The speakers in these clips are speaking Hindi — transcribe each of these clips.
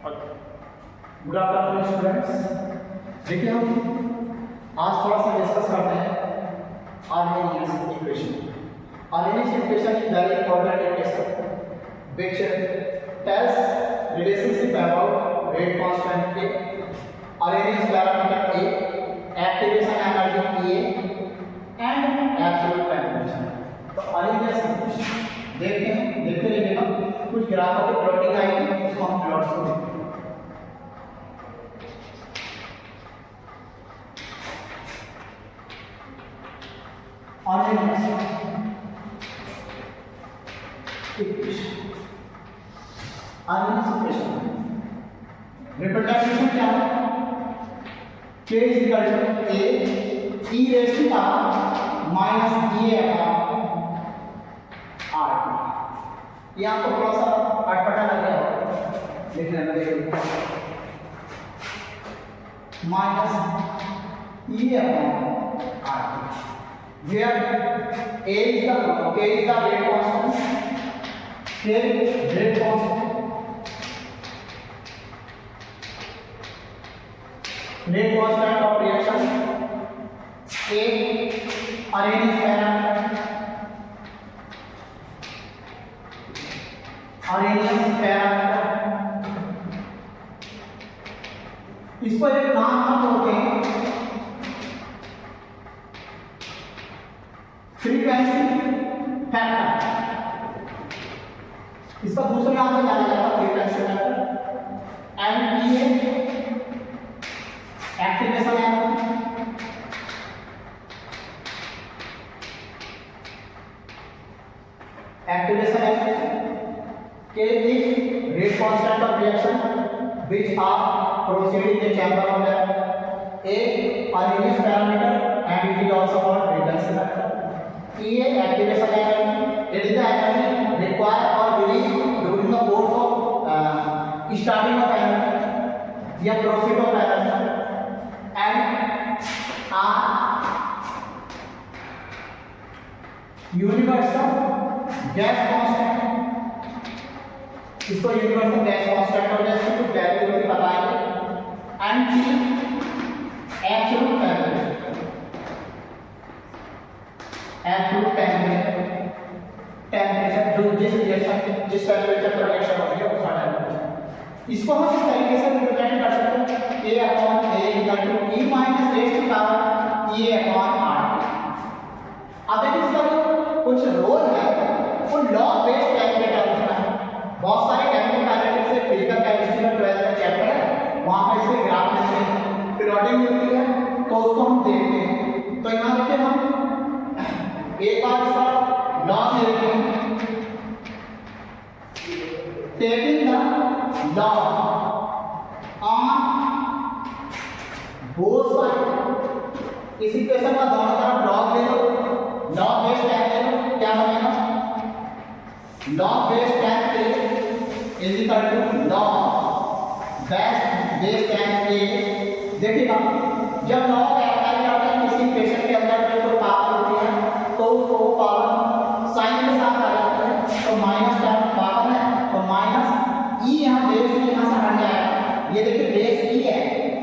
Good afternoon students. देखिए हम आज थोड़ा सा डिस्कस करते हैं Arrhenius equation. Arrhenius equation is very important equation which tells relationship about rate constant A, Arrhenius parameter A, activation energy A and absolute temperature। तो Arrhenius इक्वेशन देखते रहिएगा, कुछ ग्राफों की प्लॉटिंग आएगी, उसको हम प्लॉट्स को देखते हैं। Arrhenius equation, Arrhenius equation representation क्या है? K is equal to A e raised to power minus E upon RT। ये आपको थोड़ा सा अटपटा लग रहा है, लिख लेना देखिए minus E upon RT where A is the rate constant, K rate constant, rate constant of reaction A Arrhenius parameter, इसको एक नाम हम बोलते हैं फ्रीक्वेंसी फैक्टर। इसका दूसरा नाम से जाना जाता है फ्रीक्वेंसी फैक्टर। एंड ये activation energy, K is rate constant of reaction which are proceeding in the chamber of the A Arrhenius parameter and it is also called frequency factor। E activation energy, it is the energy required or released during the course of starting of energy या proceed of energy। and R universal gas constant, इसको यूनिवर्सल गैस कांस्टेंट और जैसे कुछ वैल्यू होती बताएंगे। एंड T एब्सोल्यूट टेम्परेचर जो जिस टेम्परेचर पर रिएक्शन हो रही है उसका टेम्परेचर। इसको हम इस तरीके से रिप्रेजेंट कर सकते हैं K upon A equal to E minus raise to power E upon RT। अब देखिए इसका कुछ रोल है वो लॉ बेस्ड टेम्परेचर उसका है। बहुत सारे केमिकल काइनेटिक्स से फिजिकल केमिस्ट्री में 12th का चैप्टर है, वहां पे इसके ग्राफ मिलते हैं, प्लॉटिंग मिलती है, तो उसको हम देखते हैं। तो यहां देखिए हम एक बार इसका लॉ देखते हैं। Taking the law on both side, इस इक्वेशन का दोनों तरफ लॉग ले लो, लॉग बेस tan ले लो, क्या बनेगा log base tan is equal to log base tan A। देखिएगा जब log अप्लाई करते हैं किसी इक्वेशन के अंदर में कोई पावर होती है तो उसको पावर साइन के साथ आ जाता है, तो माइनस tan पावर है तो माइनस E यहाँ बेस में यहाँ से हट जाएगा। ये देखिए बेस E है,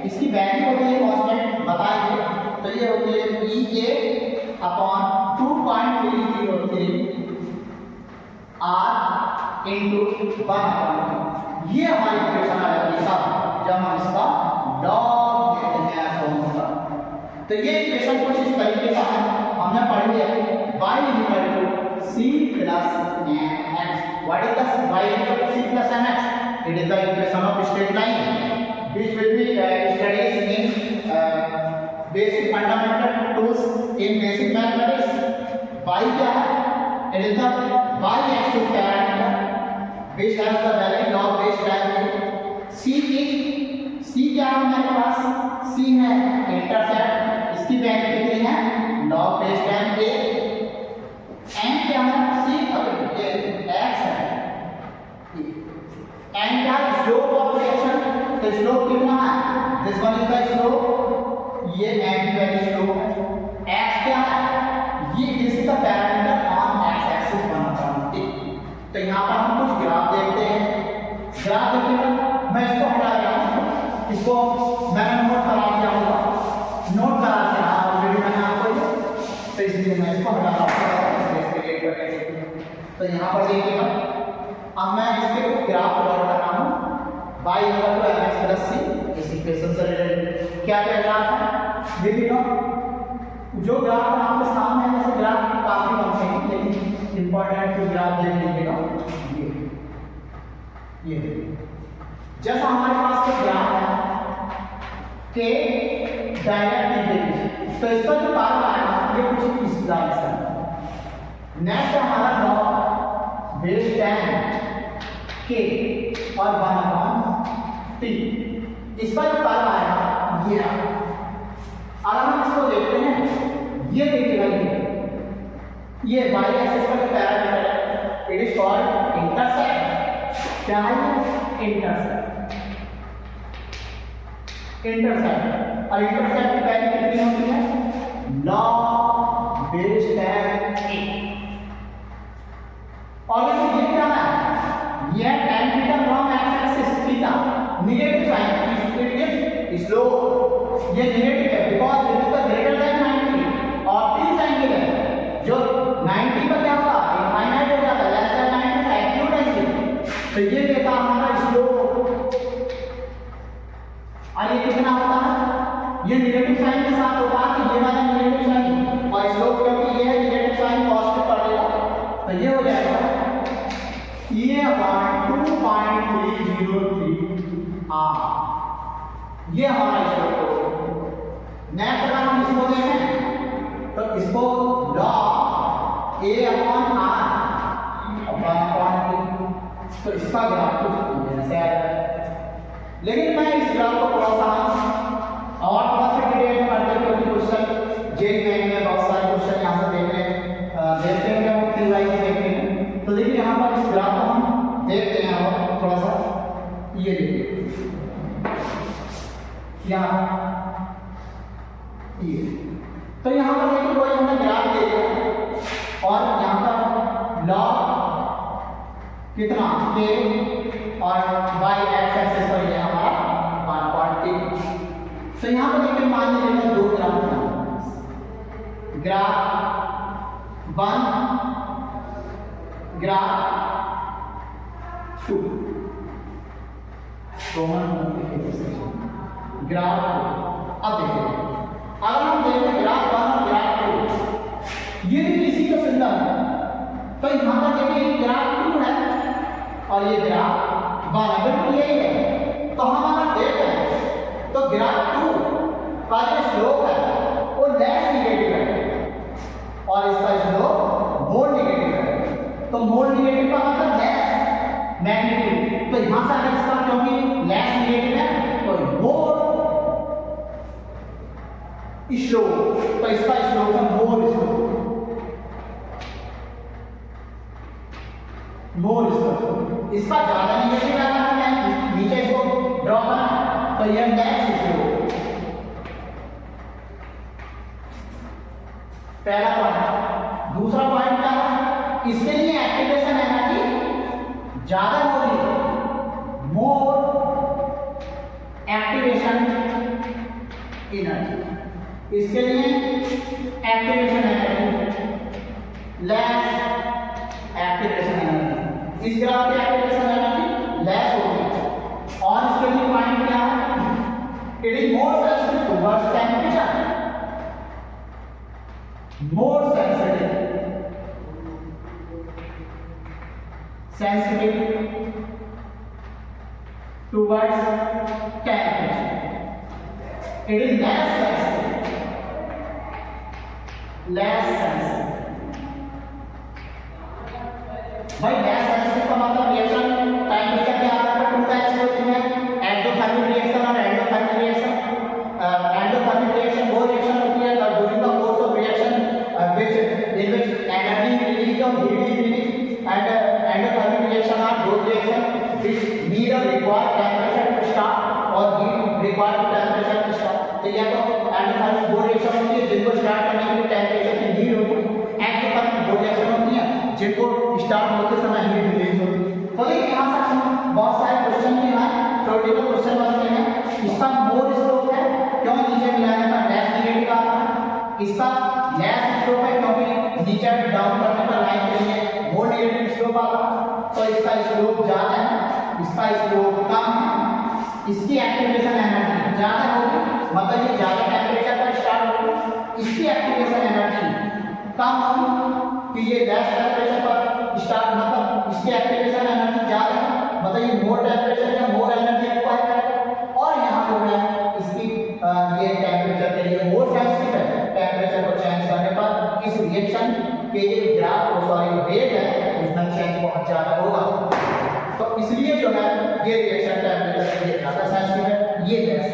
इसकी वैल्यू होती है कांस्टेंट बताएंगे, तो ये होती है EA अपॉन 2.303 R into 1। ये हमारी इक्वेशन आ जाती है जब हम इसका लॉग लेते हैं फॉर्मूला। तो ये इक्वेशन कुछ इस तरीके का है, हमने पढ़ी है y = c plus mx। What is the y = c plus mx? It is the equation of straight line which will be studied in basic fundamental tools in basic mathematics। y क्या है? It is the y axis parameter which has the value log base tan A। C क्या है हमारे पास? C है इंटरसेप्ट, इसकी वैल्यू कितनी है? log base tan A। n क्या है? C x है। n क्या है? स्लोप ऑफ रिएक्शन, तो स्लोप कितना है? This one is the slope, ये n की वैल्यू स्लोप है। x क्या है? ये this is the parameter on x axis बनाता हूं। तो यहाँ पर हम कुछ ग्राफ देखते हैं। ग्राफ देखिएगा, मैं इसको इसको मैंने नोट करा दिया होगा, नोट करा दिया ऑलरेडी मैंने आपको ये, तो इसलिए मैं इसको हटा रहा हूँ। तो यहाँ पर देखिएगा, अब मैं इसके ग्राफ प्लॉट कर रहा हूँ y equal to mx plus c, इस इक्वेशन से रिलेटेड क्या क्या ग्राफ है देखिएगा। जो ग्राफ आपके सामने है, वैसे ग्राफ काफी बनते हैं, लेकिन इंपॉर्टेंट जो ग्राफ देख लीजिएगा ये जैसा हमारे पास एक ग्राफ है के डायरेक्ट नीचे, तो इसका जो पार्ट आएगा ये कुछ इस ग्राफ से है। नेक्स्ट हमारा लॉग बेस tan के और 1/t, इसका जो पार्ट आएगा ये आएगा। अगर हम इसको देखते हैं, ये देखिएगा ये y एक्सिस का जो पैरामीटर है, इट इज कॉल्ड इंटरसेप्ट। क्या है ये? इंटरसेप्ट। इंटरसेप्ट और इंटरसेप्ट की वैल्यू कितनी होती है? Log base tan a। और ये क्या है? ये tan theta from x axis theta, negative sign, it is slope, ये नेगेटिव है because it is the greater than 90 और तीन एंगल है, जो 90 पर क्या होगा? इनफाइनाइट हो जाता है, लेस देन 90 का एक्यूट एंगल, तो ये देता हमारा स्लोप। और ये कितना होता है? ये नेगेटिव साइन के साथ होता है, तो ये वाला नेगेटिव साइन और स्लोप क्योंकि ये है नेगेटिव साइन पॉजिटिव पड़ेगा, तो ये हो जाएगा ये 2.303 ये हमारा स्लोप। नेक्स्ट अगर हम इसको देखें तो इसको लॉग a अपॉन r तो इसका ग्राफ कुछ ऐसे आएगा। लेकिन मैं इस ग्राफ को थोड़ा सा और थोड़ा सा डिटेल में करते हैं, क्योंकि क्वेश्चन जेईई में बहुत सारे क्वेश्चन यहाँ से देखते हैं वो TY के देखते हैं। तो देखिए यहाँ पर इस ग्राफ को हम देखते हैं और थोड़ा सा ये देखिए यहाँ ये, तो यहाँ पर देखिए कोई हमने ग्राफ दे दिया और यहाँ पर लॉग कितना k और y x एक्सिस पर ये हमारा 1.3। तो यहाँ पर देखिए मान लीजिए दो ग्राफ है, ग्राफ 1 ग्राफ 2 ग्राफ। अब देखिए अगर हम देखें ग्राफ 1 और ग्राफ 2 ये भी इसी का सिंबल है, तो यहाँ पर देखिए ग्राफ 2 है और ये ग्राफ 1 बिल्कुल यही है। तो हम अगर देखें तो ग्राफ 2 का जो स्लोप है वो लेस नेगेटिव है और इसका स्लोप मोर नेगेटिव है। तो मोर नेगेटिव का मतलब लेस मैग्नीट्यूड, तो यहाँ से अगर इसका क्योंकि लेस नेगेटिव है तो मोर स्लोप, तो इसका स्लोप है मोर स्लोप, मोर स्लोप। इसका ज्यादा नेगेटिव आना है, नीचे इसको ड्रॉ करना, तो ये लेस स्लोप। पहला पॉइंट। दूसरा पॉइंट क्या है? इसके लिए एक्टिवेशन एनर्जी ज्यादा हो रही है, मोर एक्टिवेशन एनर्जी। इसके लिए activation energy less activation energy, इस ग्राफ की एक्टिवेशन एनर्जी लेस होगी। और इसके लिए पॉइंट क्या है? It is more sensitive towards temperature, more sensitive towards temperature. It is less sensitive, less sensitive. भाई less sensitive का मतलब रिएक्शन टेम्परेचर के आधार पर 2 टाइप्स होती हैं, एक्सोथर्मिक रिएक्शन और एंडोथर्मिक रिएक्शन। एंडोथर्मिक रिएक्शन वो रिएक्शन होती है during the course of reaction in which energy release of heat is released, and endothermic reaction are those reactions which need a required temperature to start or heat required temperature to start। तो या तो endothermic वो रिएक्शन होती है जिनको स्टार्ट करने के लिए टेम्परेचर की नीड होती है, एक्सोथर्मिक वो रिएक्शन होती है जिनको स्टार्ट होते समय हीट रिलीज होती है। तो यहाँ से हम बहुत सारे क्वेश्चन भी हैं, थ्योरेटिकल क्वेश्चन बनते हैं। इसका वाला, तो इसका स्लोप ज्यादा है, इसका स्लोप कम है, इसकी एक्टिवेशन एनर्जी ज्यादा होगी, मतलब ये ज्यादा टेम्परेचर पर स्टार्ट होगी, इसकी एक्टिवेशन एनर्जी कम होगी कि ये गैस टेम्परेचर पर स्टार्ट, मतलब इसकी एक्टिवेशन एनर्जी ज्यादा है, मतलब ये मोर टेम्परेचर या मोर एनर्जी रिक्वायर करेगा। और यहाँ जो है इसकी ये टेम्परेचर के लिए मोर सेंसिटिव है, टेम्परेचर को चेंज करने पर इस रिएक्शन के ये ग्राफ को सॉरी रेट है उसमें चेंज बहुत ज्यादा होगा। तो इसलिए जो है ये रिएक्शन टेम्परेचर के लिए ज्यादा सेंसिटिव है, ये गैस